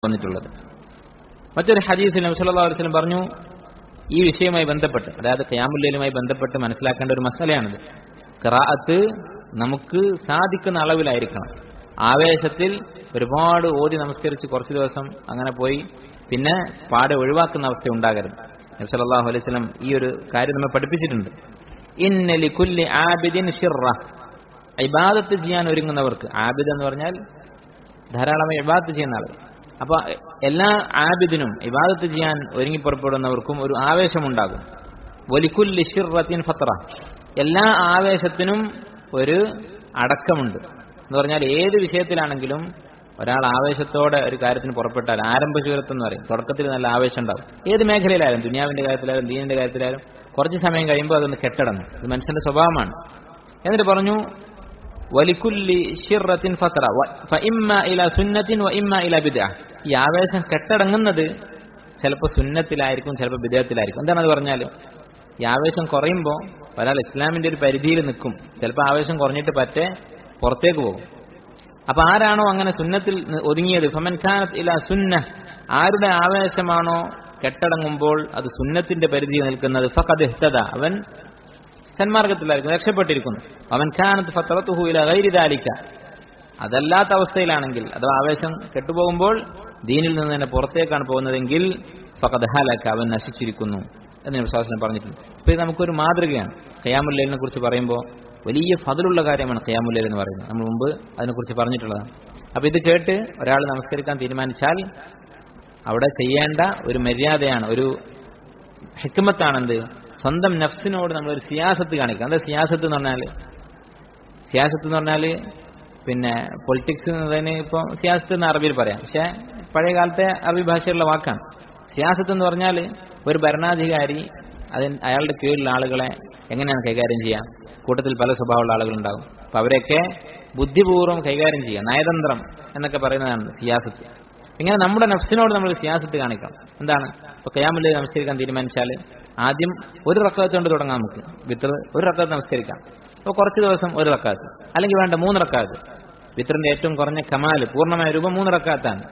വന്നിട്ടുള്ളത്. മറ്റൊരു ഹദീസിൽ നബി സല്ലല്ലാഹു അലൈഹി വസല്ലം പറഞ്ഞു, ഈ വിഷയവുമായി ബന്ധപ്പെട്ട്, അതായത് ഖിയാമുൽ ലൈലുമായി ബന്ധപ്പെട്ട് മനസ്സിലാക്കേണ്ട ഒരു മസലയാണിത്. ഖിറാഅത്ത് നമുക്ക് സാധിക്കുന്ന അളവിലായിരിക്കണം. ആവേശത്തിൽ ഒരുപാട് ഓതി നമസ്കരിച്ച് കുറച്ച് ദിവസം അങ്ങനെ പോയി പിന്നെ പാടെ ഒഴിവാക്കുന്ന അവസ്ഥ ഉണ്ടാകരുത്. നബി സല്ലല്ലാഹു അലൈഹി വസല്ലം ഈ ഒരു കാര്യം നമ്മെ പഠിപ്പിച്ചിട്ടുണ്ട്. ഇന്ന ലികുല്ലി ആബിദിൻ ശിർറ, ഇബാദത്ത് ചെയ്യാൻ ഒരുങ്ങുന്നവർക്ക്, ആബിദ് എന്ന് പറഞ്ഞാൽ ധാരാളമായി ഇബാദത്ത് ചെയ്യുന്ന ആളുകൾ, അപ്പൊ എല്ലാ ആബിദിനും ഇബാദത്ത് ചെയ്യാൻ ഒരുങ്ങി പുറപ്പെടുന്നവർക്കും ഒരു ആവേശമുണ്ടാകും. വലിക്കുല്ലി ശിർറത്തിൻ ഫത്ര, എല്ലാ ആവേശത്തിനും ഒരു അടക്കമുണ്ട് എന്ന് പറഞ്ഞാൽ ഏത് വിഷയത്തിലാണെങ്കിലും ഒരാൾ ആവേശത്തോടെ ഒരു കാര്യത്തിന് പുറപ്പെട്ടാൽ ആരംഭ ശൂരത്വം എന്ന് പറയും. തുടക്കത്തിൽ നല്ല ആവേശം ഉണ്ടാവും. ഏത് മേഖലയിലായാലും, ദുനിയാവിന്റെ കാര്യത്തിലായാലും ദീനിന്റെ കാര്യത്തിലായാലും കുറച്ച് സമയം കഴിയുമ്പോൾ അതൊന്ന് കെട്ടടങ്ങും. ഇത് മനുഷ്യന്റെ സ്വഭാവമാണ്. എന്നിട്ട് പറഞ്ഞു വലിക്കുല്ലി ശിർറത്തിൻ ഫത്ര ഫഇമ്മ ഇലാ സുന്നത്തിൻ വഇമ്മ ഇലാ ബിദ്അ. ഈ ആവേശം കെട്ടടങ്ങുന്നത് ചിലപ്പോൾ സുന്നത്തിലായിരിക്കും, ചിലപ്പോൾ ബിദ്അത്തിലായിരിക്കും. എന്താണത് പറഞ്ഞാൽ, ഈ ആവേശം കുറയുമ്പോൾ ഒരാൾ ഇസ്ലാമിന്റെ ഒരു പരിധിയിൽ നിൽക്കും, ചിലപ്പോൾ ആവേശം കുറഞ്ഞിട്ട് പറ്റേ പുറത്തേക്ക് പോകും. അപ്പൊ ആരാണോ അങ്ങനെ സുന്നത്തിൽ ഒതുങ്ങിയത്, ഫമൻ കാനത് ഇലാ സുന്ന, ആരുടെ ആവേശമാണോ കെട്ടടങ്ങുമ്പോൾ അത് സുന്നത്തിന്റെ പരിധിയിൽ നിൽക്കുന്നത്, ഫഖദ് ഇഹ്തദ, അവൻ സന്മാർഗത്തിലായിരിക്കും, രക്ഷപ്പെട്ടിരിക്കുന്നു. അവൻ കാനത് ഫത്രതുഹു ഇലാ ഗൈരി ദാലിക, അതല്ലാത്ത അവസ്ഥയിലാണെങ്കിൽ അഥവാ ആവേശം കെട്ടുപോകുമ്പോൾ ദീനിൽ നിന്ന് തന്നെ പുറത്തേക്കാണ് പോകുന്നതെങ്കിൽ ഫഖദ് ഹലക, അവൻ നശിച്ചിരിക്കുന്നു എന്ന് നബി സ്വല്ലല്ലാഹു അലൈഹി വസല്ലം പറഞ്ഞിട്ടുണ്ട്. അപ്പോൾ ഇത് നമുക്കൊരു മാതൃകയാണ്. ഖിയാമുൽ ലൈലിനെ കുറിച്ച് പറയുമ്പോൾ വലിയ ഫദ്ലുള്ള കാര്യമാണ് ഖിയാമുൽ ലൈൽ എന്ന് പറയുന്നത്. നമ്മൾ മുമ്പ് അതിനെക്കുറിച്ച് പറഞ്ഞിട്ടുള്ളതാണ്. അപ്പോൾ ഇത് കേട്ട് ഒരാൾ നമസ്കരിക്കാൻ തീരുമാനിച്ചാൽ അവിടെ ചെയ്യേണ്ട ഒരു മര്യാദയാണ്, ഒരു ഹിക്മത്താണെന്ത്, സ്വന്തം നഫ്സിനോട് നമ്മളൊരു സിയാസത്ത് കാണിക്കുക. എന്താ സിയാസത്ത് എന്ന് പറഞ്ഞാൽ പിന്നെ പൊളിറ്റിക്സ് എന്നതിന് ഇപ്പോൾ സിയാസത്ത് എന്ന് അറബിയിൽ പറയാം, പക്ഷെ പഴയ കാലത്തെ അറബി ഭാഷയുള്ള വാക്കാണ്. സിയാസത്ത് എന്ന് പറഞ്ഞാൽ ഒരു ഭരണാധികാരി അയാളുടെ കീഴിലുള്ള ആളുകളെ എങ്ങനെയാണ് കൈകാര്യം ചെയ്യാം. കൂട്ടത്തിൽ പല സ്വഭാവമുള്ള ആളുകളുണ്ടാകും. അപ്പോൾ അവരെയൊക്കെ ബുദ്ധിപൂർവ്വം കൈകാര്യം ചെയ്യുക, നയതന്ത്രം എന്നൊക്കെ പറയുന്നതാണ് സിയാസത്ത്. ഇങ്ങനെ നമ്മുടെ നഫ്സിനോട് നമ്മൾ സിയാസത്ത് കാണിക്കണം. എന്താണ്, ഇപ്പോൾ ഖിയാമുൽ ലൈൽ നമസ്കരിക്കാൻ തീരുമാനിച്ചാൽ ആദ്യം ഒരു റക്അത്ത് കൊണ്ട് തുടങ്ങാം. നമുക്ക് വിത്ർ ഒരു റക്അത്ത് നമസ്കരിക്കാം. അപ്പോൾ കുറച്ച് ദിവസം ഒരു റക്അത്ത്, അല്ലെങ്കിൽ വേണ്ട 3 റക്അത്ത്. വിത്റിന്റെ ഏറ്റവും കുറഞ്ഞ കമാൽ, പൂർണ്ണമായ രൂപം 3 റക്അത്താണ്.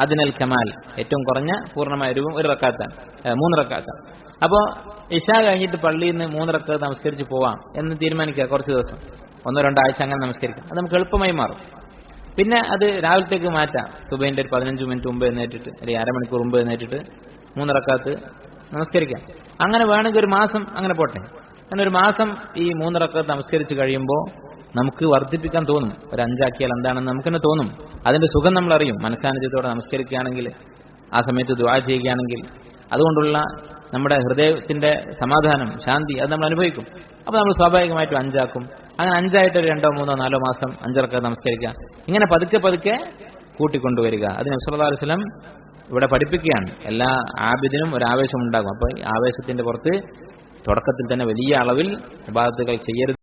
അതിനൽ കമാൽ, ഏറ്റവും കുറഞ്ഞ പൂർണ്ണമായ രൂപം 1 റക്അത്താണ്, 3 റക്അത്താണ്. അപ്പോൾ ഇശാ കഴിഞ്ഞിട്ട് പള്ളിയിൽ നിന്ന് 3 റക്അത്ത് നമസ്കരിച്ച് പോവാം എന്ന് തീരുമാനിക്കുക. കുറച്ച് ദിവസം 1-2 ആഴ്ച അങ്ങനെ നമസ്കരിക്കാം. അത് നമുക്ക് എളുപ്പമായി മാറും. പിന്നെ അത് രാവിലത്തേക്ക് മാറ്റാം. സുബഹിന്റെ ഒരു 15 മിനിറ്റ് മുമ്പ് എഴുന്നേറ്റിട്ട്, അല്ലെങ്കിൽ അരമണിക്കൂർ മുമ്പ് എഴുന്നേറ്റിട്ട് 3 റക്അത്ത് നമസ്കരിക്കാം. അങ്ങനെ വേണമെങ്കിൽ ഒരു മാസം അങ്ങനെ പോട്ടെ. അങ്ങനെ ഒരു മാസം ഈ 3 റക്അത്ത് നമസ്കരിച്ച് കഴിയുമ്പോൾ നമുക്ക് വർദ്ധിപ്പിക്കാൻ തോന്നും. ഒരു 5 ആക്കിയാൽ എന്താണെന്ന് നമുക്ക് തന്നെ തോന്നും. അതിന്റെ സുഖം നമ്മൾ അറിയും. മനസ്സാന്നിധ്യത്തോടെ നമസ്കരിക്കുകയാണെങ്കിൽ, ആ സമയത്ത് ദുആ ചെയ്യുകയാണെങ്കിൽ അതുകൊണ്ടുള്ള നമ്മുടെ ഹൃദയത്തിന്റെ സമാധാനം, ശാന്തി അത് നമ്മൾ അനുഭവിക്കും. അപ്പോൾ നമ്മൾ സ്വാഭാവികമായിട്ടും 5 ആക്കും. അങ്ങനെ 5 ആയിട്ട് ഒരു 2, 3, 4 മാസം 5 റക്അത്ത് നമസ്കരിക്കുക. ഇങ്ങനെ പതുക്കെ പതുക്കെ കൂട്ടിക്കൊണ്ടുവരിക. അത് നബി സല്ലല്ലാഹു അലൈഹി വസല്ലം ഇവിടെ പഠിപ്പിക്കുകയാണ്. എല്ലാ ആബിദിനും ഒരു ആവേശം ഉണ്ടാകും. അപ്പോൾ ഈ ആവേശത്തിന്റെ പുറത്ത് തുടക്കത്തിൽ തന്നെ വലിയ അളവിൽ ഇബാദത്തുകൾ ചെയ്യരുത്.